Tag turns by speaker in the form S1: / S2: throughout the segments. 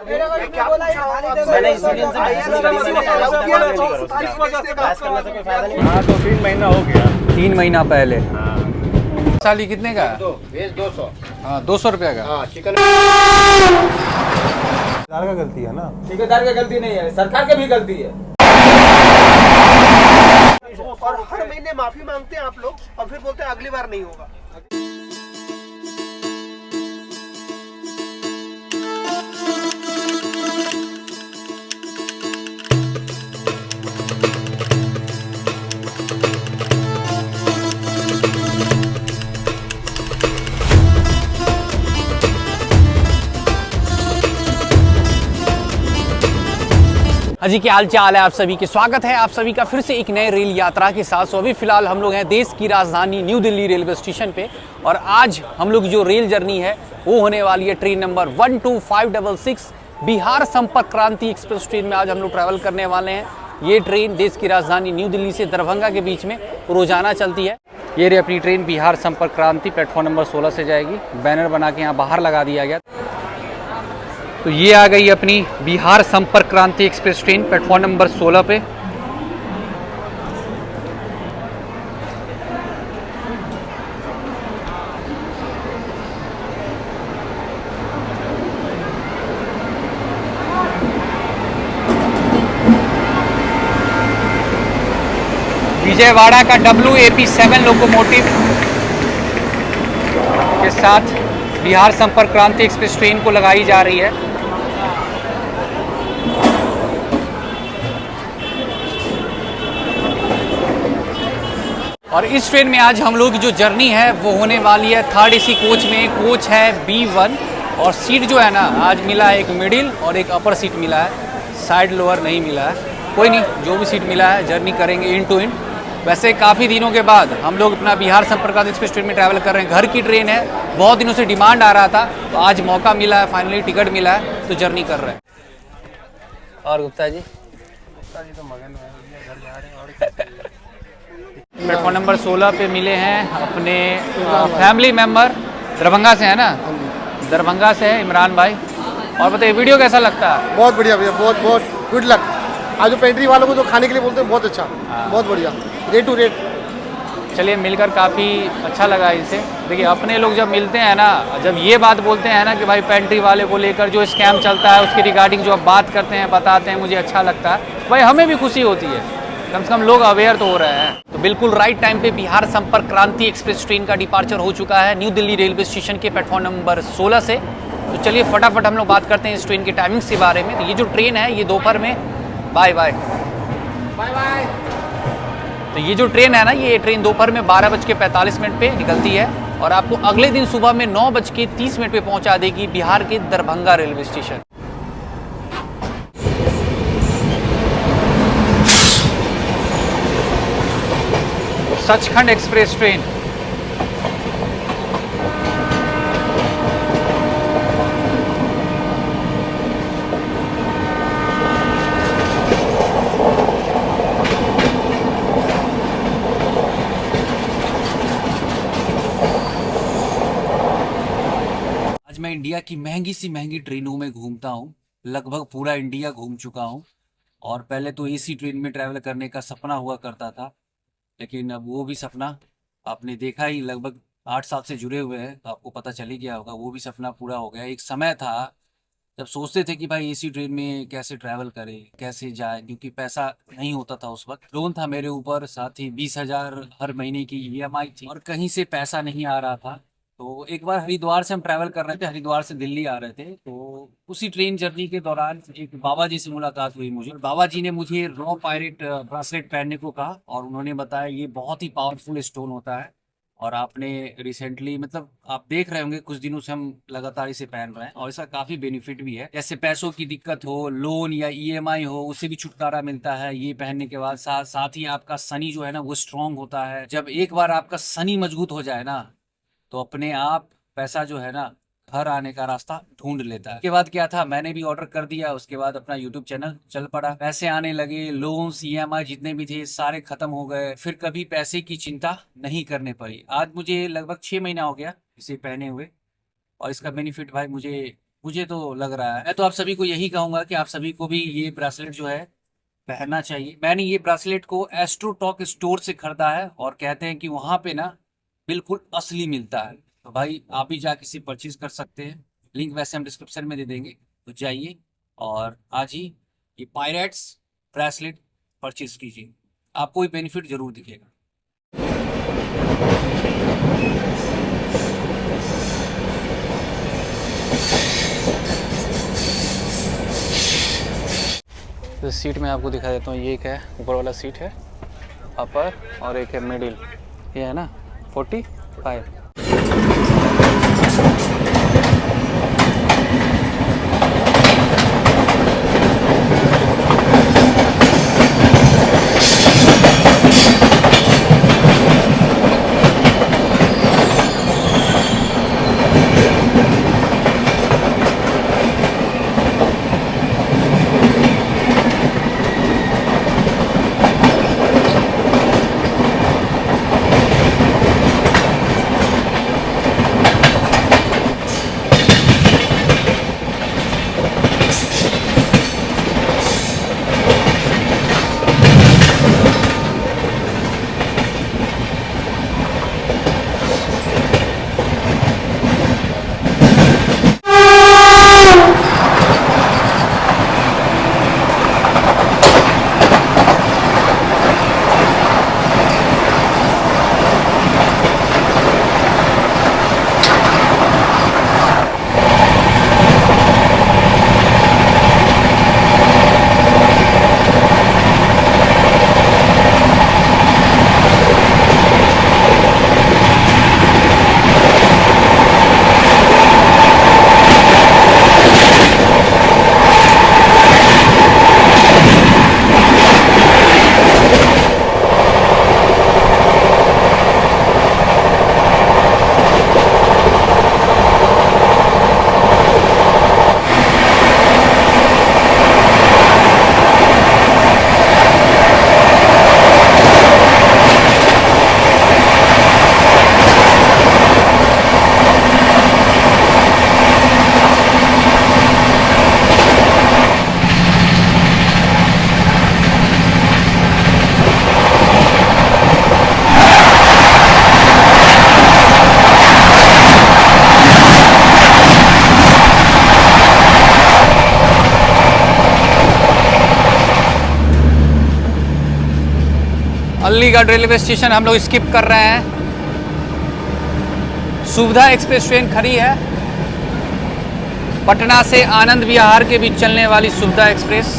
S1: मैंने इसीलिए
S2: हाँ तो 3 महीना हो गया।
S3: 3 महीना पहले।
S2: हाँ।
S3: साली कितने का है?
S1: भेज 200।
S3: हाँ 200 रुपया का।
S1: हाँ चिकन
S4: ठेकेदार का गलती है ना।
S5: ठेकेदार की गलती नहीं है, सरकार की भी गलती है।
S1: और हर महीने माफी मांगते हैं आप लोग और फिर बोलते हैं अगली बार नहीं होगा।
S3: हाँ जी, क्या हाल चाल है आप सभी के। स्वागत है आप सभी का फिर से एक नए रेल यात्रा के साथ। अभी फिलहाल हम लोग हैं देश की राजधानी न्यू दिल्ली रेलवे स्टेशन पे और आज हम लोग जो रेल जर्नी है वो होने वाली है ट्रेन नंबर 12566 बिहार संपर्क क्रांति एक्सप्रेस ट्रेन में आज हम लोग ट्रैवल करने वाले हैं। ये ट्रेन देश की राजधानी न्यू दिल्ली से दरभंगा के बीच में रोजाना चलती है। ये रही अपनी ट्रेन बिहार संपर्क क्रांति, प्लेटफॉर्म नंबर 16 से जाएगी। बैनर बना के यहाँ बाहर लगा दिया गया। तो ये आ गई अपनी बिहार संपर्क क्रांति एक्सप्रेस ट्रेन प्लेटफॉर्म नंबर 16 पे। विजयवाड़ा का WAP7 लोकोमोटिव के साथ बिहार संपर्क क्रांति एक्सप्रेस ट्रेन को लगाई जा रही है। और इस ट्रेन में आज हम लोग की जो जर्नी है वो होने वाली है 3rd AC कोच में। कोच है B1 और सीट जो है ना आज मिला है एक मिडिल और एक अपर सीट मिला है, साइड लोअर नहीं मिला है। कोई नहीं, जो भी सीट मिला है जर्नी करेंगे इन टू इन। वैसे काफ़ी दिनों के बाद हम लोग अपना बिहार संपर्क क्रांति एक्सप्रेस ट्रेन में ट्रैवल कर रहे हैं। घर की ट्रेन है, बहुत दिनों से डिमांड आ रहा था तो आज मौका मिला है, फाइनली टिकट मिला है तो जर्नी कर रहे हैं। और गुप्ता जी
S4: तो मगन में घर जा रहे हैं और
S3: प्लेटफॉर्म नंबर 16 पे मिले हैं अपने फैमिली मेंबर। दरभंगा से है ना? दरभंगा से है इमरान भाई। और बताइए वीडियो कैसा लगता है?
S6: बहुत बढ़िया भैया, बहुत बहुत गुड लक। आज जो पेंट्री वालों को जो खाने के लिए बोलते हैं बहुत अच्छा, बहुत बढ़िया, रेट टू रेट।
S3: चलिए मिलकर काफ़ी अच्छा लगा इनसे। देखिए अपने लोग जब मिलते हैं ना, जब ये बात बोलते हैं ना कि भाई पेंट्री वाले को लेकर जो स्कैम चलता है उसके रिगार्डिंग जो आप बात करते हैं, बताते हैं, मुझे अच्छा लगता है भाई। हमें भी खुशी होती है, कम से कम लोग अवेयर तो हो रहे हैं। तो बिल्कुल राइट टाइम पे बिहार संपर्क क्रांति एक्सप्रेस ट्रेन का डिपार्चर हो चुका है न्यू दिल्ली रेलवे स्टेशन के प्लेटफॉर्म नंबर 16 से। तो चलिए फटाफट हम लोग बात करते हैं इस ट्रेन के टाइमिंग्स के बारे में। तो ये जो ट्रेन है ये दोपहर में बाय बाय
S5: बाय बाय।
S3: तो ये जो ट्रेन है ना, ये ट्रेन दोपहर में 12:45 पे निकलती है और आपको अगले दिन सुबह में 9:30 पे पहुंचा देगी बिहार के Darbhanga railway station. Sachkhand express train. आज मैं इंडिया की महंगी सी महंगी ट्रेनों में घूमता हूँ। लगभग पूरा इंडिया घूम चुका हूँ और पहले तो AC ट्रेन में ट्रैवल करने का सपना हुआ करता था, लेकिन अब वो भी सपना आपने देखा ही, लगभग 8 साल से जुड़े हुए हैं तो आपको पता चल ही गया होगा, वो भी सपना पूरा हो गया। एक समय था जब सोचते थे कि भाई AC ट्रेन में कैसे ट्रैवल करें, कैसे जाए, क्योंकि पैसा नहीं होता था उस वक्त। लोन था मेरे ऊपर, साथ ही 20,000 हर महीने की EMI थी और कहीं से पैसा नहीं आ रहा था। तो एक बार हरिद्वार से हम ट्रैवल कर रहे थे, हरिद्वार से दिल्ली आ रहे थे, तो उसी ट्रेन जर्नी के दौरान एक बाबा जी से मुलाकात हुई मुझे। बाबा जी ने मुझे रॉ पायरेट ब्रासलेट पहनने को कहा और उन्होंने बताया ये बहुत ही पावरफुल स्टोन होता है और आपने रिसेंटली, मतलब आप देख रहे होंगे कुछ दिनों से हम लगातार इसे पहन रहे हैं और इसका काफी बेनिफिट भी है। जैसे पैसों की दिक्कत हो, लोन या EMI हो, उससे भी छुटकारा मिलता है ये पहनने के बाद। साथ ही आपका शनि जो है ना वो स्ट्रांग होता है। जब एक बार आपका शनि मजबूत हो जाए ना तो अपने आप पैसा जो है ना घर आने का रास्ता ढूंढ लेता है। उसके बाद क्या था, मैंने भी ऑर्डर कर दिया, उसके बाद अपना YouTube चैनल चल पड़ा, पैसे आने लगे, लोन्स EMI जितने भी थे सारे खत्म हो गए, फिर कभी पैसे की चिंता नहीं करने पड़ी। आज मुझे लगभग 6 महीना हो गया इसे पहने हुए और इसका बेनिफिट भाई मुझे मुझे तो लग रहा है। तो आप सभी को यही कहूंगा कि आप सभी को भी ये ब्रेसलेट जो है पहनना चाहिए। मैंने ये ब्रेसलेट को एस्ट्रोटॉक स्टोर से खरीदा है और कहते हैं कि वहां पे ना बिल्कुल असली मिलता है। तो भाई आप भी जाके इसे परचेज कर सकते हैं, लिंक वैसे हम डिस्क्रिप्शन में दे देंगे, तो जाइए और आज ही ये पायरेट्स ब्रेसलेट परचेज कीजिए, आपको ये बेनिफिट जरूर दिखेगा।
S7: तो सीट में आपको दिखा देता हूँ, ये एक है ऊपर वाला सीट है अपर और एक है मिडिल, ये है ना 45। अलीगढ़ रेलवे स्टेशन हम लोग स्किप कर रहे हैं। सुविधा एक्सप्रेस ट्रेन खड़ी है, पटना से आनंद विहार के बीच चलने वाली सुविधा एक्सप्रेस।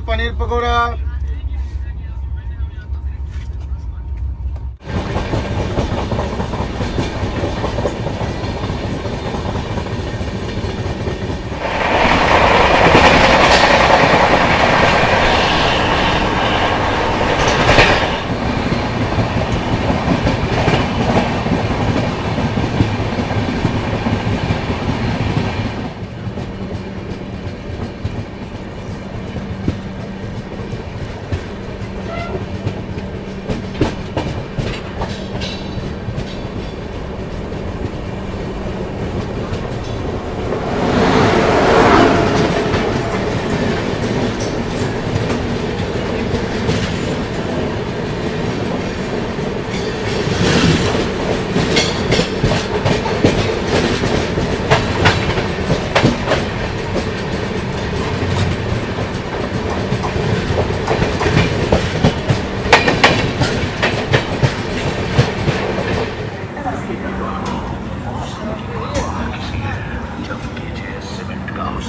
S6: पनीर पकौड़ा।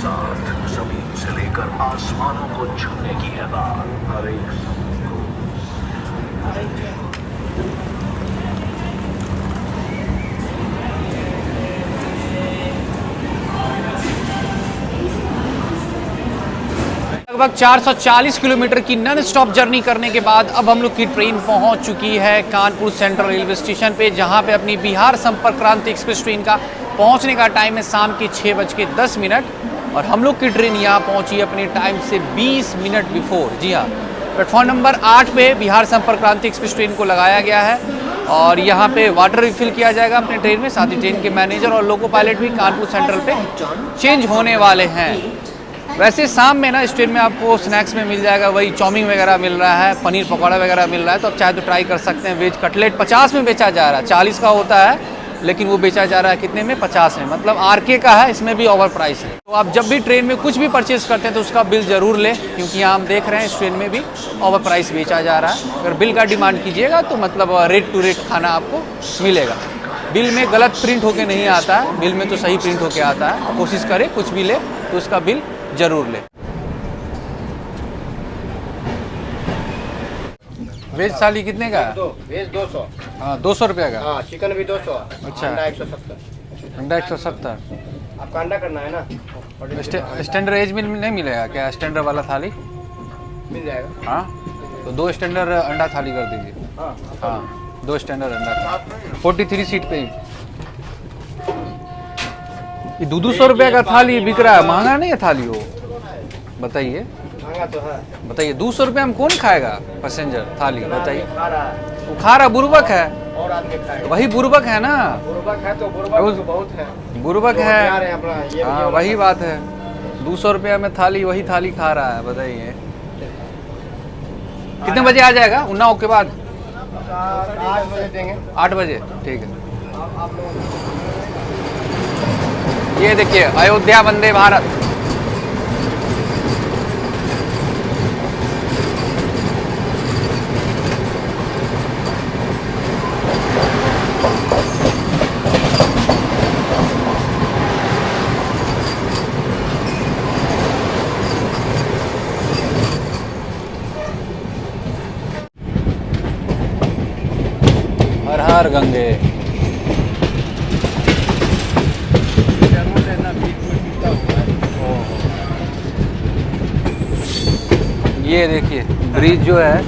S8: साथ जमीन से लेकर आसमानों को छूने की है बात। हर एक
S7: लगभग 440 किलोमीटर की नॉन स्टॉप जर्नी करने के बाद अब हम लोग की ट्रेन पहुंच चुकी है कानपुर सेंट्रल रेलवे स्टेशन पे, जहां पे अपनी बिहार संपर्क क्रांति एक्सप्रेस ट्रेन का पहुंचने का टाइम है शाम के 6:10 और हम लोग की ट्रेन यहां पहुंची अपने टाइम से 20 मिनट बिफोर। जी हाँ, प्लेटफॉर्म नंबर 8 पे बिहार संपर्क क्रांति एक्सप्रेस ट्रेन को लगाया गया है और यहाँ पे वाटर रिफिल किया जाएगा अपने ट्रेन में। साथ ही ट्रेन के मैनेजर और लोको पायलट भी कानपुर सेंट्रल पे चेंज होने वाले हैं। वैसे शाम में ना इस ट्रेन में आपको स्नैक्स में मिल जाएगा, वही चाउमीन वगैरह मिल रहा है, पनीर पकौड़ा वगैरह मिल रहा है, तो आप चाहे तो ट्राई कर सकते हैं। वेज कटलेट 50 में बेचा जा रहा है, 40 का होता है लेकिन वो बेचा जा रहा है कितने में, 50 में, मतलब आरके का है, इसमें भी ओवर प्राइस है। तो आप जब भी ट्रेन में कुछ भी परचेज करते हैं तो उसका बिल जरूर लें, क्योंकि यहाँ हम देख रहे हैं इस ट्रेन में भी ओवर प्राइस बेचा जा रहा है। अगर बिल का डिमांड कीजिएगा तो मतलब रेट टू रेट खाना आपको मिलेगा। बिल में गलत प्रिंट होके नहीं आता है, बिल में तो सही प्रिंट होके आता है। कोशिश करें कुछ भी ले तो उसका बिल जरूर ले। वेज थाली कितने का है?
S4: वेज 200।
S7: हाँ, 200 रुपये का।
S4: हाँ, चिकन भी 200।
S7: अच्छा,
S4: अंडा 170।
S7: अंडा 170।
S4: आपका अंडा करना है ना?
S7: स्टैंडर्ड एज में नहीं मिलेगा क्या? स्टैंडर्ड वाला थाली
S4: मिल जाएगा।
S7: हाँ, तो 2 स्टैंडर्ड अंडा थाली कर दीजिए। हाँ, 2 स्टैंडर्ड अंडा। 43 सीट पे ही ये 200 रुपये का थाली बिक रहा है। महंगा नहीं है थाली वो? बताइए,
S4: महंगा तो है।
S7: बताइए 200 रुपये में कौन खाएगा पैसेंजर थाली? बताइए।
S4: खा रहा है
S7: वो खा रहा बुर्बक है,
S4: और आदमी खाएगा।
S7: वही बुर्बक है ना,
S4: बुर्बक है तो बुर्बक तो बहुत है।
S7: बुर्बक
S4: तो
S7: है।
S4: खा रहे हैं अपना, ये
S7: हाँ, वही बात है। 200 रुपये में थाली, वही थाली खा रहा है। बताइए कितने बजे आ जाएगा? उन्नाव के बाद
S4: 8 बजे देंगे।
S7: 8 बजे, ठीक है। ये देखिए अयोध्या वंदे भारत। हर हर गंगे। ये देखिए ब्रिज जो है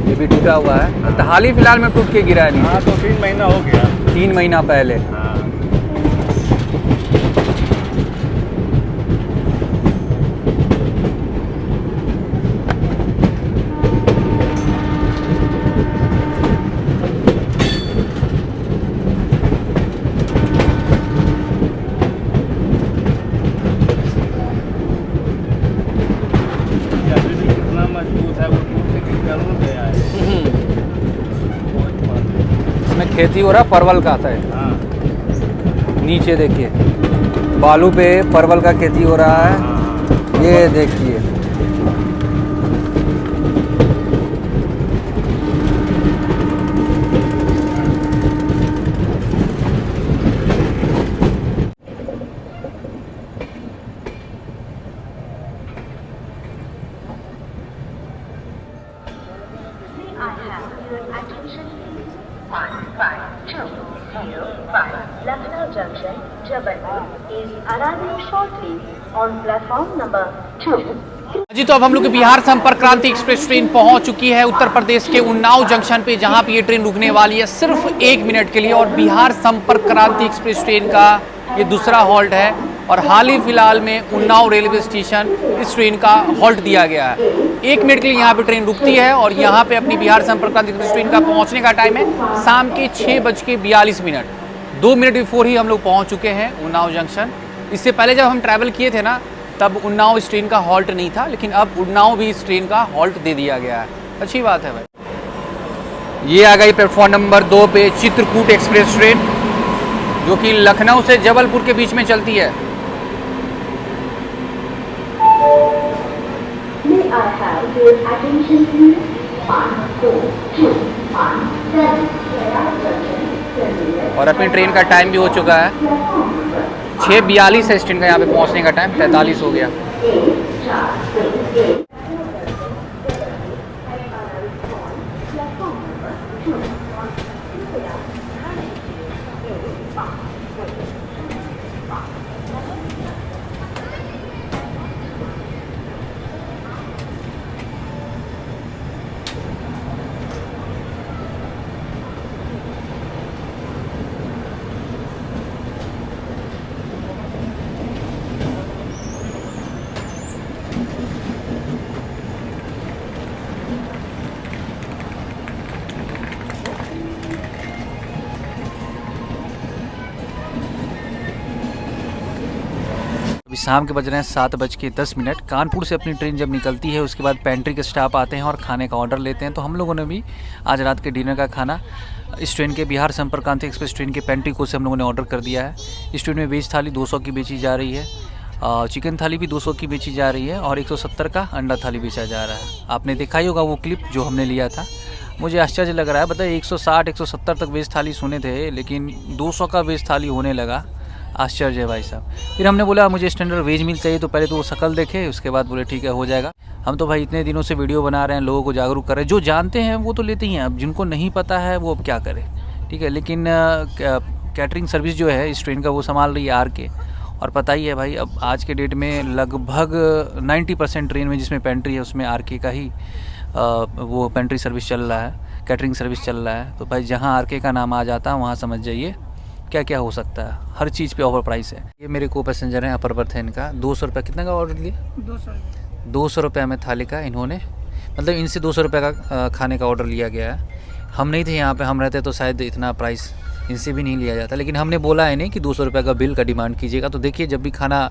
S7: ये भी टूटा हुआ है। हाल ही फिलहाल में टूट के गिरा है नीचे।
S2: हाँ, तो 3 महीना हो गया।
S7: 3 महीना पहले।
S2: हाँ।
S7: इसमें खेती हो रहा है परवल का है। नीचे देखिए बालू पे परवल का खेती हो रहा है। ये देखिए
S9: Lucknow Junction, Jabalpur is arriving shortly on platform number 2.
S7: जी, तो अब हम लोग की बिहार संपर्क क्रांति एक्सप्रेस ट्रेन पहुंच चुकी है उत्तर प्रदेश के उन्नाव जंक्शन पे, जहां पे ये ट्रेन रुकने वाली है सिर्फ 1 मिनट के लिए। और बिहार संपर्क क्रांति एक्सप्रेस ट्रेन का ये दूसरा हॉल्ट है और हाल ही फिलहाल में उन्नाव रेलवे स्टेशन इस ट्रेन का हॉल्ट दिया गया है। 1 मिनट के लिए यहाँ पे ट्रेन रुकती है और यहाँ पे अपनी बिहार संपर्क क्रांति एक्सप्रेस ट्रेन का पहुँचने का टाइम है शाम के 6:42। 2 मिनट बिफोर ही हम लोग पहुँच चुके हैं उन्नाव जंक्शन। इससे पहले जब हम ट्रैवल किए थे ना तब उन्नाव इस ट्रेन का हॉल्ट नहीं था, लेकिन अब उन्नाव भी इस ट्रेन का हॉल्ट दे दिया गया है। अच्छी बात है भाई। ये आ गई प्लेटफॉर्म नंबर 2 पे चित्रकूट एक्सप्रेस ट्रेन, जो कि लखनऊ से जबलपुर के बीच में चलती है। और अपनी ट्रेन का टाइम भी हो चुका है 6:42 है इस ट्रेन का यहाँ पे पहुँचने का टाइम, 43 हो गया।
S3: अभी शाम के बज रहे हैं 7:10। कानपुर से अपनी ट्रेन जब निकलती है उसके बाद पेंट्री के स्टाफ आते हैं और खाने का ऑर्डर लेते हैं। तो हम लोगों ने भी आज रात के डिनर का खाना इस ट्रेन के बिहार संपर्क क्रांति एक्सप्रेस ट्रेन के पेंट्री को से हम लोगों ने ऑर्डर कर दिया है। इस ट्रेन में वेज थाली 200 की बेची जा रही है, चिकन थाली भी 200 की बेची जा रही है और 170 का अंडा थाली बेचा जा रहा है। आपने देखा ही होगा वो क्लिप जो हमने लिया था। मुझे आश्चर्य लग रहा है, बताइए 160-170 तक वेज थाली सुने थे लेकिन 200 का वेज थाली होने लगा। आश्चर्य है भाई साहब। फिर हमने बोला मुझे स्टैंडर्ड वेज मील चाहिए, तो पहले तो वो शक्ल देखे, उसके बाद बोले ठीक है हो जाएगा। हम तो भाई इतने दिनों से वीडियो बना रहे हैं, लोगों को जागरूक कर रहे हैं। जो जानते हैं वो तो लेते ही हैं, अब जिनको नहीं पता है वो अब क्या करें, ठीक है। लेकिन कैटरिंग सर्विस जो है इस ट्रेन का वो संभाल रही है आरके। और पता ही है भाई अब आज के डेट में लगभग 90% ट्रेन में जिसमें पेंट्री है उसमें आरके का ही वो पेंट्री सर्विस चल रहा है, कैटरिंग सर्विस चल रहा है। तो भाई जहाँ आरके का नाम आ जाता है वहाँ समझ जाइए क्या क्या हो सकता है। हर चीज़ पे ऑफर प्राइस है। ये मेरे को पैसेंजर हैं अपर बर्थ है इनका। 200 रुपये कितना का ऑर्डर लिया? 200 रुपये में थाली का इन्होंने, मतलब इनसे 200 रुपये का खाने का ऑर्डर लिया गया है। हम नहीं थे यहाँ पे, हम रहते तो शायद इतना प्राइस इनसे भी नहीं लिया जाता। लेकिन हमने बोला है नहीं कि 200 रुपये का बिल का डिमांड कीजिएगा। तो देखिए जब भी खाना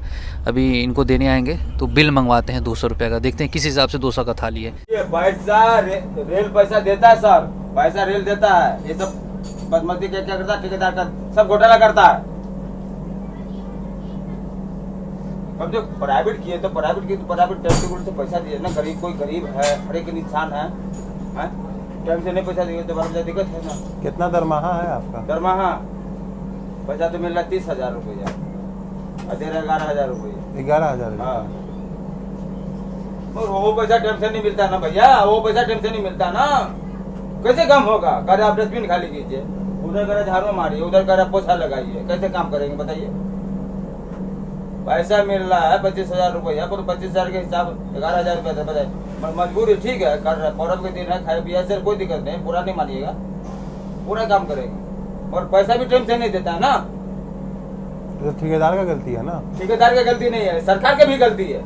S3: अभी इनको देने आएंगे तो बिल मंगवाते हैं 200 रुपये का, देखते हैं किस हिसाब से 200 का थाली है।
S5: पैसा रेल पैसा देता है सर, पैसा रेल देता है। ये सब बासमती क्या करता है, ठेकेदार का सब घोटाला करता है। अब जो प्राइवेट किए तो प्राइवेट टैक्स से पैसा दिए ना। गरीब कोई गरीब है, हर एक इंसान है, टाइम से नहीं पैसा दिए तो बड़ा दिक्कत है ना।
S4: कितना दरमाहा है आपका?
S5: दरमाहा पैसा तो मिल रहा है 30,000 रुपया और दे रहा 11,000 रुपया।
S4: 11,000?
S5: हाँ, और वो पैसा टाइम से नहीं मिलता ना भैया, वो पैसा टाइम से नहीं मिलता ना। कैसे काम होगा? कह रहे आप डस्टबिन खाली कीजिए, उधर कह रहे झाड़ू मारिए, उधर कह रहे पोछा लगाइए, कैसे काम करेंगे बताइए? पैसा मिल रहा है 25,000 रुपया, पर 25,000 के हिसाब 11,000 रुपया बताए। मजबूरी ठीक है, कर रहे पर्व के दिन है, खाए पिया से कोई दिक्कत नहीं, पूरा नहीं मानिएगा, पूरा काम करेंगे। और पैसा भी टाइम से नहीं देता है ना।
S4: तो ठेकेदार का गलती है ना?
S5: ठेकेदार की गलती नहीं है, सरकार की भी गलती है।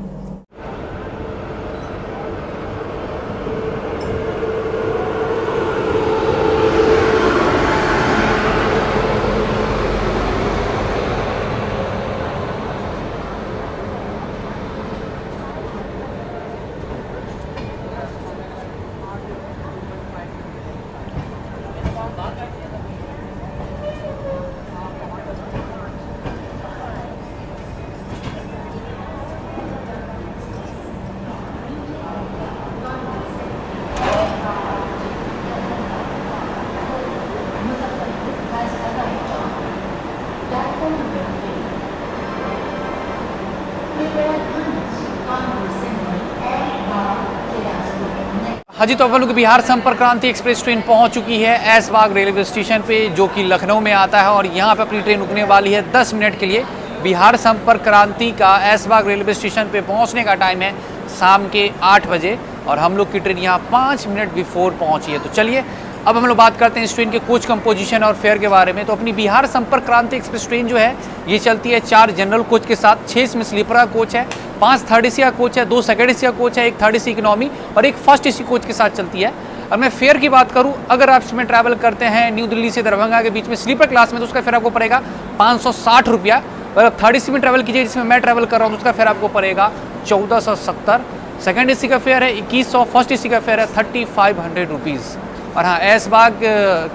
S7: हाँ जी, तो अपन लोग बिहार संपर्क क्रांति एक्सप्रेस ट्रेन पहुंच चुकी है ऐशबाग रेलवे स्टेशन पे, जो कि लखनऊ में आता है। और यहाँ पे अपनी ट्रेन रुकने वाली है 10 मिनट के लिए। बिहार संपर्क क्रांति का ऐशबाग रेलवे स्टेशन पे पहुंचने का टाइम है शाम के 8 बजे और हम लोग की ट्रेन यहाँ 5 मिनट बिफोर पहुँची है। तो चलिए अब हम लोग बात करते हैं इस ट्रेन के कोच कंपोजिशन और फेयर के बारे में। तो अपनी बिहार संपर्क क्रांति एक्सप्रेस ट्रेन जो है ये चलती है 4 जनरल कोच के साथ, 6 इसमें स्लीपर का कोच है, 5 थर्ड एसी का कोच है, 2 सेकंड एसी का कोच है, 1 थर्ड एसी इकोनॉमी और 1 फर्स्ट एसी कोच के साथ चलती है। और मैं फेयर की बात करूं, अगर आप इसमें ट्रैवल करते हैं न्यू दिल्ली से दरभंगा के बीच में स्लीपर क्लास में तो उसका फेयर आपको पड़ेगा 560 रुपया। अगर आप थर्ड एसी में ट्रैवल कीजिए जिसमें मैं ट्रैवल कर रहा हूँ तो उसका फेयर आपको पड़ेगा 1470। सेकंड एसी का फेयर है 2100, फर्स्ट एसी का फेयर है 3500 रुपीज़। और हाँ, ऐशबाग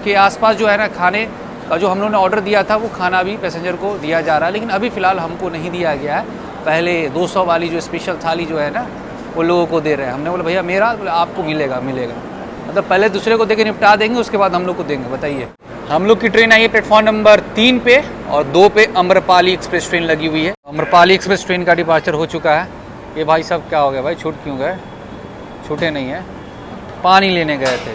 S7: के आसपास जो है ना खाने का जो हम लोगों ने ऑर्डर दिया था वो खाना भी पैसेंजर को दिया जा रहा है, लेकिन अभी फ़िलहाल हमको नहीं दिया गया है। पहले 200 वाली जो स्पेशल थाली जो है ना वो लोगों को दे रहे हैं। हमने बोला भैया मेरा, बोले आपको मिलेगा। मतलब पहले दूसरे को दे के निपटा देंगे उसके बाद हम लोग को देंगे। बताइए हम लोग की ट्रेन आई है प्लेटफॉर्म नंबर 3 पे और 2 पे अम्रपाली एक्सप्रेस ट्रेन लगी हुई है। अम्रपाली एक्सप्रेस ट्रेन का डिपार्चर हो चुका है। ये भाई साहब क्या हो गया भाई, छूट क्यों गए? छूटे नहीं है, पानी लेने गए थे।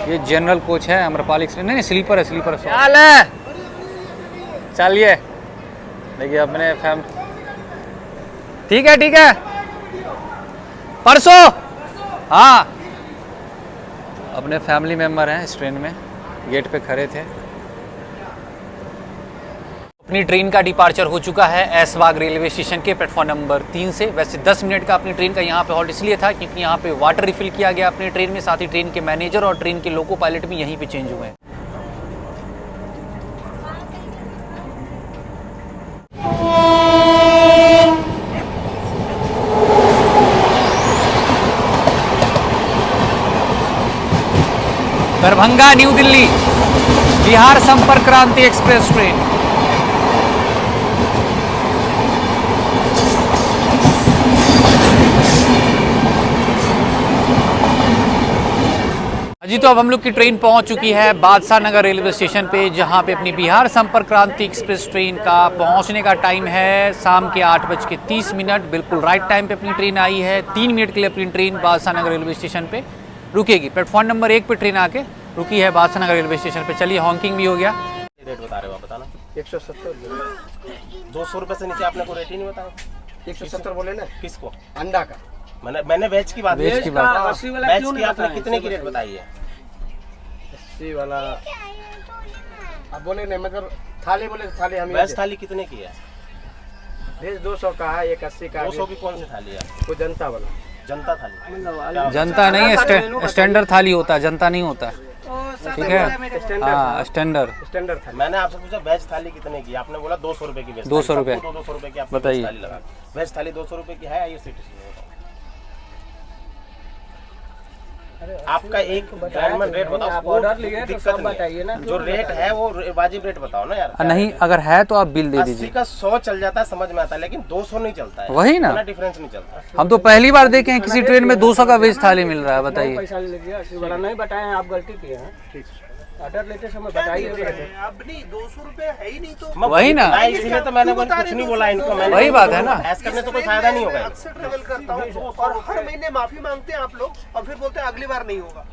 S7: ये जनरल कोच है अम्रपाली एक्सप्रेस, नहीं स्लीपर है, स्लीपर चाल है। चलिए देखिए अपने ठीक है परसों, हाँ अपने फैमिली मेम्बर हैं इस ट्रेन में, गेट पे खड़े थे। अपनी ट्रेन का डिपार्चर हो चुका है ऐसबाग रेलवे स्टेशन के प्लेटफॉर्म नंबर 3 से। वैसे 10 मिनट का अपनी ट्रेन का यहाँ पे हॉल्ट इसलिए था क्योंकि यहाँ पे वाटर रिफिल किया गया अपनी ट्रेन में, साथ ही ट्रेन के मैनेजर और ट्रेन के लोको पायलट भी यहीं पे चेंज हुए हैं। दरभंगा न्यू दिल्ली बिहार संपर्क क्रांति एक्सप्रेस ट्रेन। जी तो अब हम लोग की ट्रेन पहुंच चुकी है बादशाह नगर रेलवे स्टेशन पे, जहां पे अपनी बिहार संपर्क क्रांति एक्सप्रेस ट्रेन का पहुंचने का टाइम है शाम के 8:30। बिल्कुल राइट टाइम पे अपनी ट्रेन आई है। 3 मिनट के लिए अपनी train Badshah Nagar railway station पे रुकेगी। प्लेटफॉर्म नंबर 1 पे ट्रेन आके रुकी है बादशाह नगर रेलवे स्टेशन पे। चलिए हॉन्किंग भी हो गया।
S2: रेट बता रहे हो आप, बताना।
S1: 170
S2: 200 रुपए से नीचे आपने को रेट ही नहीं बताया।
S1: 170 बोले ना
S2: किसको?
S1: अंडा का।
S2: मैंने वेज की बात,
S7: वेज की बात।
S1: 80 वाला
S2: वेज
S1: क्यों
S2: की
S1: नहीं
S2: आपने कितने की रेट बताई है?
S1: 80 वाला अब बोले नहीं, मतलब थाली बोले थाली हम
S2: वेज थाली कितने की है?
S1: वेज 200 का है, एक 80 का है।
S2: 200 की कौन सी थाली है?
S1: वो जनता वाला।
S2: जनता थाली।
S7: जनता नहीं है, स्टैंडर्ड थाली होता है, जनता नहीं होता है। ठीक है, हाँ स्टैंडर्ड
S1: स्टैंडर्ड थाली।
S2: मैंने आपसे पूछा वेज थाली कितने की, आपने बोला 200 रुपए की। वेज
S7: 200 रुपए।
S2: 200 रुपए की आपने
S7: बताइए।
S2: वेज थाली लगा। वेज थाली 200 रुपए की है, आइए सिटी। आपका एक डायमंड रेट बताओ।
S1: आप ऑर्डर लिए तो
S2: दिक्कत
S1: सब
S2: नहीं
S1: बताइए ना।
S2: जो रेट है वो वाजिब रेट बताओ ना यार।
S7: नहीं अगर है तो आप बिल दे
S2: 80
S7: दीजिए।
S2: का 100 चल जाता है, समझ में आता है, लेकिन 200 नहीं चलता है।
S7: वही ना,
S2: इतना डिफरेंस नहीं चलता।
S7: हम तो पहली बार देखे हैं किसी ट्रेन में 200 का वेज थाली मिल रहा है। बताइए।
S1: पैसा ले लीजिए, 80 वाला नहीं बताए, आप गलती किए हैं। ठीक, ऑर्डर लेते समय बताइए। अब नहीं 200 रुपए है ही नहीं तो
S7: वही ना,
S2: इसीलिए तो मैंने कुछ नहीं बोला इनको।
S7: वही बात है ना।
S2: ऐसा करने से कोई फायदा नहीं होगा।
S1: अक्सर ट्रेवल करता हूँ और हर महीने माफी मांगते हैं आप लोग और फिर बोलते हैं अगली बार नहीं होगा।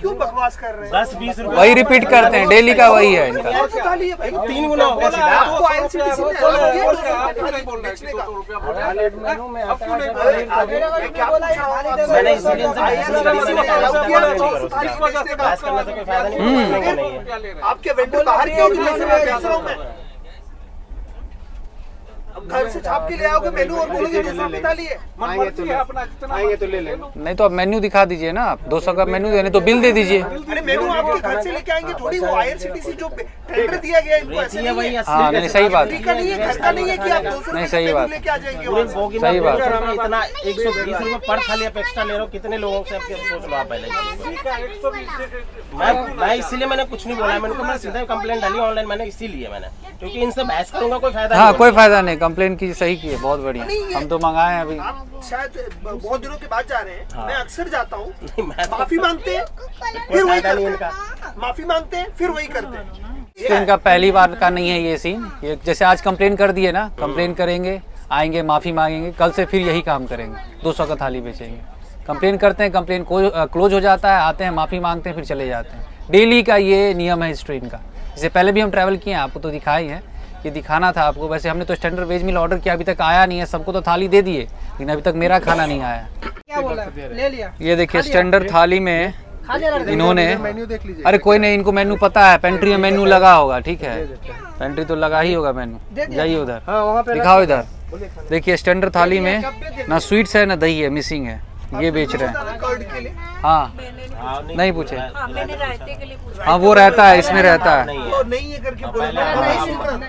S1: क्यों बकवास कर रहे हैं?
S2: 10-20 रुपए
S7: वही रिपीट करते हैं, डेली का वही है इनका।
S1: और तो थाली है भाई,
S2: 3 गुना हो गया सीधा।
S1: आपको IRCTC ने अलग दिया 200 थाली बेचने का। मेनू में आता है क्या पूछा?
S2: मैंने इसीलिए इनसे
S1: IRCTC ने अलग दिया 200 थाली बेचने का।
S2: बहस करने से कोई फायदा नहीं है।
S1: आपके वेंडर बाहर क्यों बेच रहा हूँ मैं? अब घर से छाप के ले आओगे मेनू और बोलोगे 200 रुपए थाली है। आएंगे तो ले लेंगे।
S7: नहीं तो आप मेन्यू दिखा दीजिए ना, आप 200 का मेन्यू देने तो बिल दे दीजिए।
S1: अरे मेनू आपके घर से लेके आएंगे थोड़ी, वो IRCTC जो टेंडर दिया गया इनको ऐसे नहीं है।
S7: हाँ नहीं सही बात
S1: का नहीं है, घर का नहीं है कि आप 200
S7: नहीं, सही बात।
S1: लेके आ जाएंगे
S2: पूरे
S1: वहाँ से।
S2: बोगी
S7: सही बात।
S2: में इतना 120 रुपए पर थाली आप एक्स्ट्रा ले रहे हो, कितने लोगों से आपके सोच लो आप पहले। मैं इसीलिए मैंने कुछ नहीं बोला। मैंने कहा मैं सीधा कंप्लेंट डाली ऑनलाइन, मैंने इसीलिए मैंने, क्योंकि इनसे बहस करूंगा कोई फायदा
S7: हाँ
S2: नहीं।
S7: कोई फायदा नहीं, कंप्लेन की सही की है, बहुत बढ़िया। हम तो मंगाए हैं अभी।
S1: आप शायद बहुत दिनों के बाद जा रहे हैं। मैं अक्सर जाता हूँ,
S2: मैं
S1: माफी मांगते हैं फिर वही करते हैं, माफी मांगते हैं फिर वही करते हैं।
S7: इनका पहली बार का नहीं है ये सीन। ये जैसे आज कंप्लेन कर दिए ना, कंप्लेन करेंगे, आएंगे, माफी मांगेंगे, कल से फिर यही काम करेंगे, 200 का थाली बेचेंगे। कंप्लेन करते हैं, कंप्लेन क्लोज हो जाता है, आते हैं, माफी मांगते हैं, फिर चले जाते हैं। डेली का ये नियम है इस ट्रेन का। इससे पहले भी हम ट्रैवल किए हैं, आपको तो दिखाई है, ये दिखाना था आपको। वैसे हमने तो स्टैंडर्ड वेज मील ऑर्डर किया, अभी तक आया नहीं है। सबको तो थाली दे दिए, लेकिन अभी तक मेरा खाना नहीं आया।
S1: क्या बोला? ले लिया।
S7: ये देखिए स्टैंडर्ड थाली में इन्होंने,
S1: मेन्यू देख लीजिए।
S7: अरे कोई नहीं, इनको मेन्यू पता है, पेंट्री में मेन्यू लगा होगा। ठीक है, पेंट्री तो लगा ही होगा मेन्यू। जाइए उधर, दिखाओ इधर। देखिए स्टैंडर्ड थाली में ना स्वीट्स है ना दही है, मिसिंग है। ये बेच रहे हैं।
S1: कर्ड के लिए
S7: हाँ नहीं पूछे। हाँ वो रहता है, इसमें रहता है।
S1: वो नहीं है करके बोला।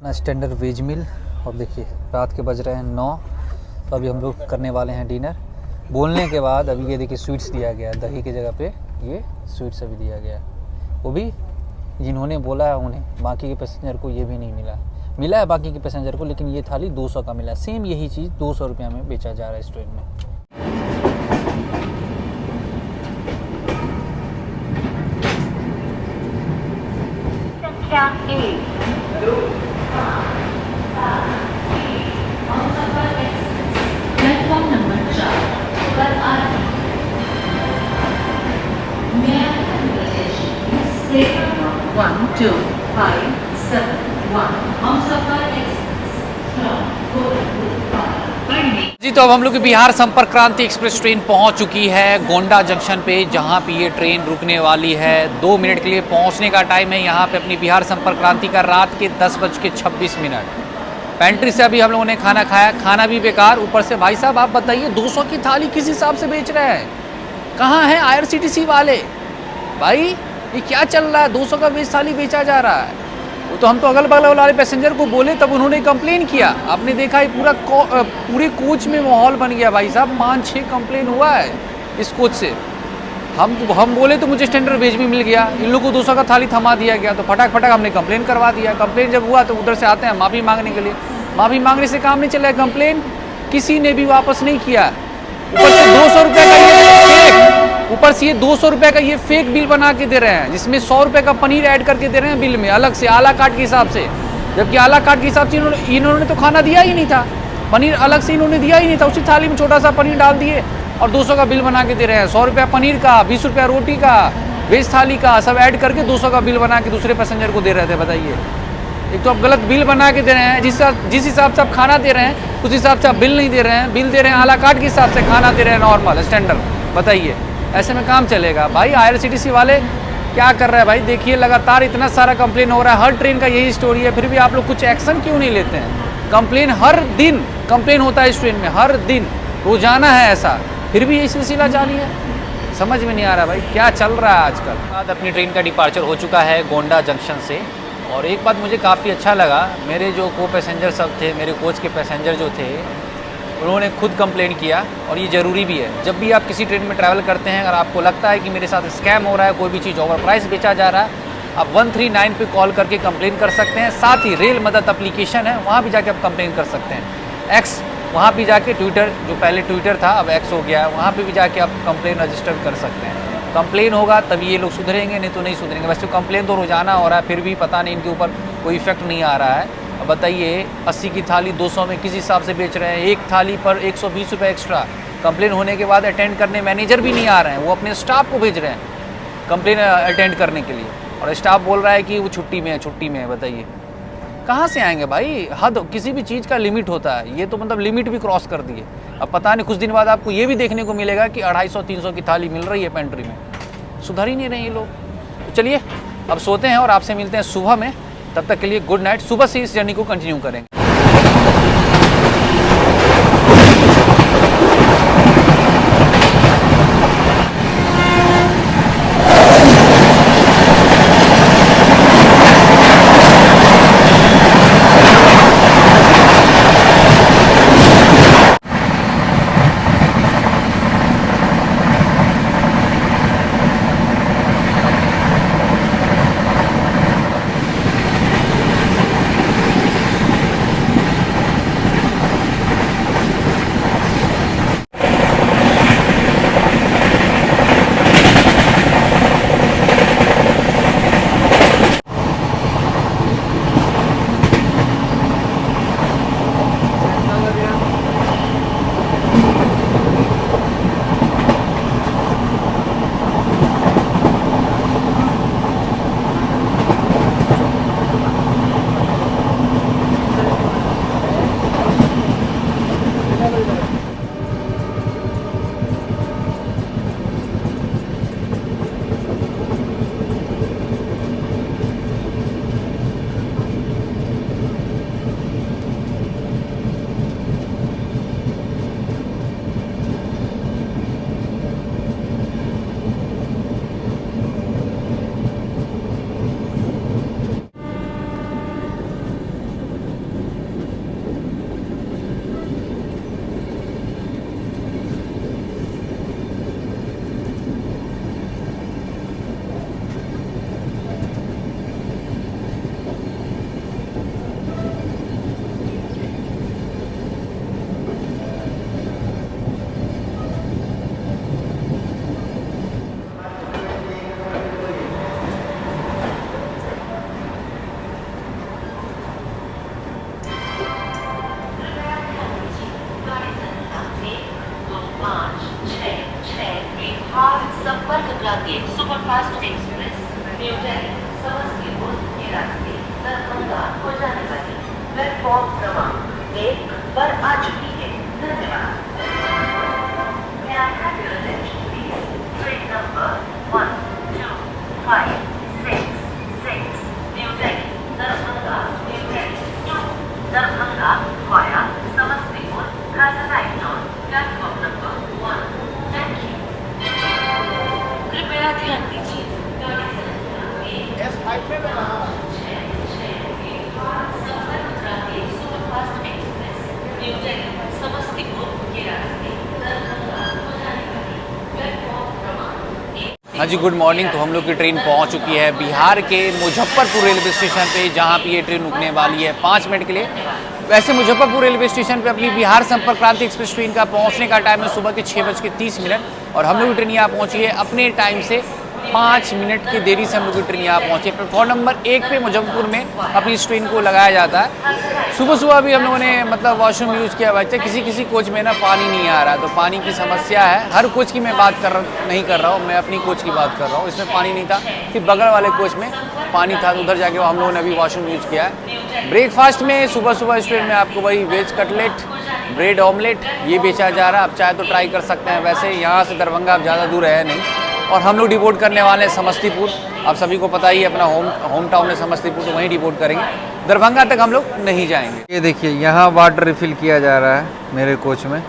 S7: ना स्टैंडर्ड वेज मील। और देखिए रात के बज रहे हैं 9, तो अभी हम लोग करने वाले हैं डिनर। बोलने के बाद अभी ये देखिए स्वीट्स दिया गया है, दही की जगह पे ये स्वीट्स अभी दिया गया है। वो भी जिन्होंने बोला है उन्हें, बाकी के पैसेंजर को ये भी नहीं मिला। मिला है बाकी के पैसेंजर को, लेकिन ये थाली 200 का मिला। सेम यही चीज़ 200 रुपये में बेचा जा रहा है इस ट्रेन में।
S9: संख्या 1 प्लेटफॉर्म नंबर 4 पर आ रही है 12571 हमसफर
S7: जी, तो अब हम लोग की बिहार संपर्क क्रांति एक्सप्रेस ट्रेन पहुंच चुकी है गोंडा जंक्शन पे, जहां पे ये ट्रेन रुकने वाली है। 2 मिनट के लिए पहुंचने का टाइम है यहाँ पे अपनी बिहार संपर्क क्रांति का, रात के 10:26। पेंट्री से अभी हम लोगों ने खाना खाया, खाना भी बेकार, ऊपर से भाई साहब आप बताइए 200 की थाली किस हिसाब से बेच रहे हैं? कहाँ हैं IRCTC वाले? भाई ये क्या चल रहा है? 200 का वेज थाली बेचा जा रहा है। वो तो हम तो अगल बगल वाले पैसेंजर को बोले, तब उन्होंने कंप्लेन किया। आपने देखा ये पूरे कोच में माहौल बन गया भाई साहब। 5-6 कंप्लेन हुआ है इस कोच से। हम बोले तो मुझे स्टैंडर्ड वेज भी मिल गया, इन लोगों को 200 का थाली थमा दिया गया। तो फटाक हमने कंप्लेन करवा दिया। कंप्लेन जब हुआ तो उधर से आते हैं माफ़ी मांगने के लिए। माफ़ी मांगने से काम नहीं चला, कंप्लेन किसी ने भी वापस नहीं किया। ऊपर से 200 रुपये का ये 200 रुपये का ये फेक बिल बना के दे रहे हैं, जिसमें 100 रुपये का पनीर ऐड करके दे रहे हैं बिल में अलग से, आला कार्ड के हिसाब से। जबकि आला कार्ड के हिसाब से इन्होंने तो खाना दिया ही नहीं था, पनीर अलग से इन्होंने दिया ही नहीं था। उसी थाली में छोटा सा पनीर डाल दिए और 200 का बिल बना के दे रहे हैं। 100 रुपया पनीर का, 20 रुपया रोटी का, वेज थाली का, सब ऐड करके 200 का बिल बना के दूसरे पैसेंजर को दे रहे थे। बताइए, एक तो आप गलत बिल बना के दे रहे हैं। जिस हिसाब से आप खाना दे रहे हैं उस हिसाब से आप बिल नहीं दे रहे हैं। बिल दे रहे हैं आला कार्ड के हिसाब से, खाना दे रहे हैं नॉर्मल स्टैंडर्ड। बताइए ऐसे में काम चलेगा? भाई IRCTC वाले क्या कर रहे हैं भाई? देखिए लगातार इतना सारा कंप्लेन हो रहा है, हर ट्रेन का यही स्टोरी है, फिर भी आप लोग कुछ एक्शन क्यों नहीं लेते हैं? कंप्लेन हर दिन कंप्लेन होता है इस ट्रेन में, हर दिन रोजाना है ऐसा, फिर भी यही सिलसिला जारी है। समझ में नहीं आ रहा भाई क्या चल रहा है आजकल। बाद अपनी ट्रेन का डिपार्चर हो चुका है गोंडा जंक्शन से। और एक बात मुझे काफ़ी अच्छा लगा, मेरे जो को पैसेंजर सब थे, मेरे कोच के पैसेंजर जो थे, उन्होंने खुद कंप्लेन किया। और ये ज़रूरी भी है, जब भी आप किसी ट्रेन में ट्रैवल करते हैं, अगर आपको लगता है कि मेरे साथ स्कैम हो रहा है, कोई भी चीज़ ओवर प्राइस बेचा जा रहा है, आप 139 पे कॉल करके कंप्लेन कर सकते हैं। साथ ही रेल मदद एप्लीकेशन है, वहाँ भी जाके आप कंप्लेन कर सकते हैं। एक्स वहाँ भी जाके, ट्विटर जो पहले ट्विटर था अब एक्स हो गया है, वहाँ पे भी जाके आप कंप्लेन रजिस्टर कर सकते हैं। कंप्लेन होगा तभी ये लोग सुधरेंगे, नहीं तो नहीं सुधरेंगे। वैसे कंप्लेन तो रोजाना हो रहा है, फिर भी पता नहीं इनके ऊपर कोई इफेक्ट नहीं आ रहा है। अब बताइए 80 की थाली 200 में किस हिसाब से बेच रहे हैं? एक थाली पर 120 रुपये एक्स्ट्रा। कंप्लेन होने के बाद अटेंड करने मैनेजर भी नहीं आ रहे हैं, वो अपने स्टाफ को भेज रहे हैं कंप्लेन अटेंड करने के लिए, और स्टाफ बोल रहा है कि वो छुट्टी में है। बताइए कहाँ से आएंगे भाई? हद, किसी भी चीज़ का लिमिट होता है, ये तो मतलब लिमिट भी क्रॉस कर दी है। अब पता नहीं कुछ दिन बाद आपको ये भी देखने को मिलेगा कि 250-300 की थाली मिल रही है पेंट्री में। सुधर ही नहीं रहे ये लोग। तो चलिए अब सोते हैं और आपसे मिलते हैं सुबह में। तब तक के लिए गुड नाइट। सुबह से इस जर्नी को कंटिन्यू करेंगे।
S9: आ चुकी है। धन्यवाद। May I have your attention, please? Train number 1256 New Delhi, Darbhanga, New Delhi to Darbhanga via Samastipur has arrived on platform number 1. Thank you. कृपया ध्यान दीजिए। गाड़ी संख्या superfast express new Delhi Samastipur के रास्ते दरभंगा को जाने वाली प्लेटफॉर्म क्रमांक 1।
S7: हाँ जी, गुड मॉर्निंग। तो हम लोग की ट्रेन पहुंच चुकी है बिहार के मुजफ्फरपुर रेलवे स्टेशन पे, जहां पे ये ट्रेन रुकने वाली है 5 मिनट के लिए। वैसे मुजफ्फरपुर रेलवे स्टेशन पे अपनी बिहार संपर्क क्रांति एक्सप्रेस ट्रेन का पहुंचने का टाइम है सुबह के 6:30 और हम लोग की ट्रेन यहाँ पहुंची है अपने टाइम से 5 मिनट की देरी से हम लोग की ट्रेन यहाँ पहुंची है। प्लेटफॉर्म नंबर 1 पे मुजफ्फरपुर में अपनी इस ट्रेन को लगाया जाता है। सुबह सुबह भी हम लोगों ने मतलब वॉशरूम यूज़ किया। बच्चे किसी कोच में ना पानी नहीं आ रहा, तो पानी की समस्या है। हर कोच की मैं बात नहीं कर रहा हूँ, मैं अपनी कोच की बात कर रहा हूँ। इसमें पानी नहीं था, फिर बगल वाले कोच में पानी था, तो उधर जाके हम लोगों ने अभी वॉशरूम यूज़ किया है। ब्रेकफास्ट में सुबह सुबह इस ट्रेन में आपको वही वेज कटलेट, ब्रेड ऑमलेट ये बेचा जा रहा है। आप चाहे तो ट्राई कर सकते हैं। वैसे यहाँ से दरभंगा आप ज़्यादा दूर है नहीं। और हम लोग डिपोर्ट करने वाले हैं समस्तीपुर। आप सभी को पता ही है, अपना होम टाउन है समस्तीपुर, तो वहीं डिपोर्ट करेंगे। दरभंगा तक हम लोग नहीं जाएंगे।
S10: ये देखिए यहाँ वाटर रिफिल किया जा रहा है मेरे कोच में।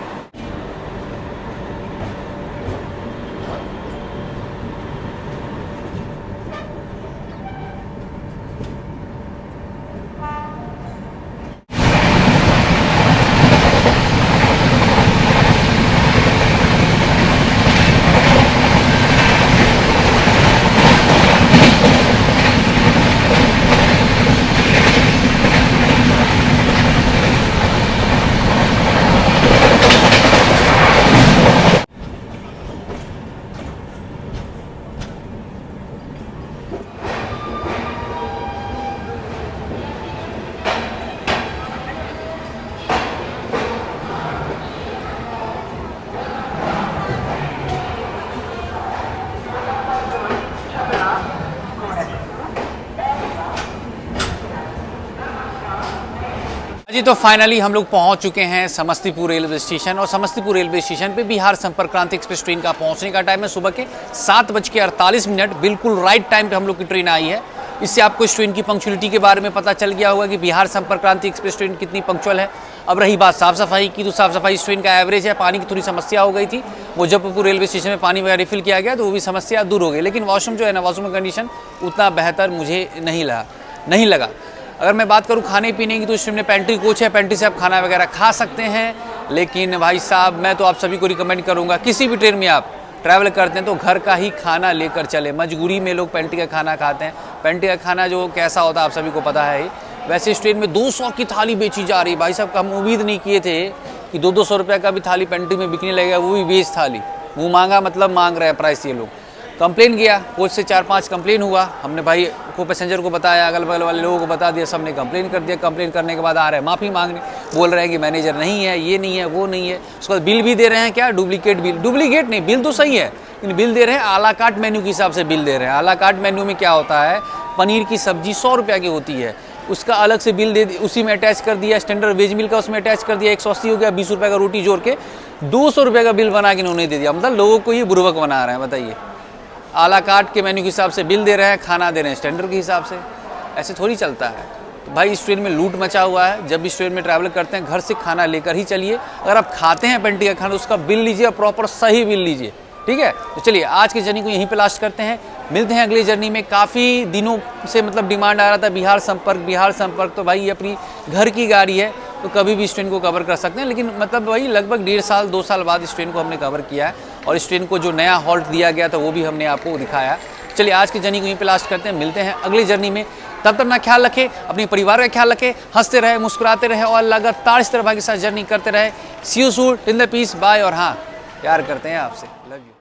S7: जी, तो फाइनली हम लोग पहुंच चुके हैं समस्तीपुर रेलवे स्टेशन। और समस्तीपुर रेलवे स्टेशन पे बिहार संपर्क क्रांति एक्सप्रेस ट्रेन का पहुंचने का टाइम है सुबह के 7:48। बिल्कुल राइट टाइम पे हम लोग की ट्रेन आई है। इससे आपको इस ट्रेन की पंक्चुअलिटी के बारे में पता चल गया होगा कि बिहार संपर्क क्रांति एक्सप्रेस ट्रेन कितनी पंक्चुअल है। अब रही बात साफ़ सफाई की, तो साफ़ सफाई इस ट्रेन का एवरेज है। पानी की थोड़ी समस्या हो गई थी, मुजफ्फरपुर रेलवे स्टेशन में पानी वगैरह रिफिल किया गया, तो वो भी समस्या दूर हो गई। लेकिन वॉशरूम जो है ना, वॉशरूम का कंडीशन उतना बेहतर मुझे नहीं लगा। अगर मैं बात करूं खाने पीने की, तो इस ट्रेन में पेंट्री कोच है, पेंट्री से आप खाना वगैरह खा सकते हैं। लेकिन भाई साहब, मैं तो आप सभी को रिकमेंड करूंगा, किसी भी ट्रेन में आप ट्रैवल करते हैं तो घर का ही खाना लेकर चले। मजबूरी में लोग पेंट्री का खाना खाते हैं। पेंट्री का खाना जो कैसा होता है आप सभी को पता है ही। वैसे इस ट्रेन में 200 की थाली बेची जा रही है। भाई साहब, हम उम्मीद नहीं किए थे कि 200 रुपये का भी थाली पेंट्री में बिकने लगेगा, वो भी वेज थाली। मुँह मांगा मतलब मांग रहे हैं प्राइस ये लोग। कंप्लेन किया, कोच से 4-5 कंप्लेन हुआ। हमने भाई को पैसेंजर को बताया, अगल बगल वाले लोगों को बता दिया, सबने कंप्लेन कर दिया। कंप्लेन करने के बाद आ रहे हैं माफ़ी मांगने, बोल रहे हैं कि मैनेजर नहीं है, ये नहीं है, वो नहीं है। उसके बाद बिल भी दे रहे हैं, क्या डुप्लीकेट बिल। डुप्लीकेट नहीं, बिल तो सही है, लेकिन बिल दे रहे हैं आला कार्ट मेन्यू के हिसाब से बिल दे रहे हैं। आला कार्ट मेन्यू में क्या होता है, पनीर की सब्जी 100 रुपये की होती है, उसका अलग से बिल दे उसी में अटैच कर दिया। स्टैंडर्ड वेज मिल का उसमें अटैच कर दिया, 180 हो गया। 20 रुपये का रोटी जोड़ के 200 रुपये का बिल बना के उन्होंने दे दिया। मतलब लोगों को ये बुर्बक बना रहे हैं। बताइए, आला कार्ट के मेन्यू के हिसाब से बिल दे रहे हैं, खाना दे रहे हैं स्टैंडर्ड के हिसाब से। ऐसे थोड़ी चलता है। तो भाई इस ट्रेन में लूट मचा हुआ है। जब इस ट्रेन में ट्रैवल करते हैं, घर से खाना लेकर ही चलिए। अगर आप खाते हैं पेंट्री का खाना, उसका बिल लीजिए और प्रॉपर सही बिल लीजिए, ठीक है। तो चलिए आज की जर्नी को यहीं पे लास्ट करते हैं, मिलते हैं अगली जर्नी में। काफ़ी दिनों से मतलब डिमांड आ रहा था बिहार संपर्क। तो भाई अपनी घर की गाड़ी है, तो कभी भी इस ट्रेन को कवर कर सकते हैं। लेकिन मतलब वही लगभग 1.5 साल 2 साल बाद इस ट्रेन को हमने कवर किया है। और इस ट्रेन को जो नया हॉल्ट दिया गया था वो भी हमने आपको दिखाया। चलिए आज की जर्नी को यहीं पे लास्ट करते हैं, मिलते हैं अगली जर्नी में। तब तक अपना ख्याल रखें, अपने परिवार का ख्याल रखें, हंसते रहे, मुस्कुराते रहे और लगातार इस तरह के साथ जर्नी करते रहे। See you soon, till the peace, bye. और हाँ, प्यार करते हैं आपसे, लव यू।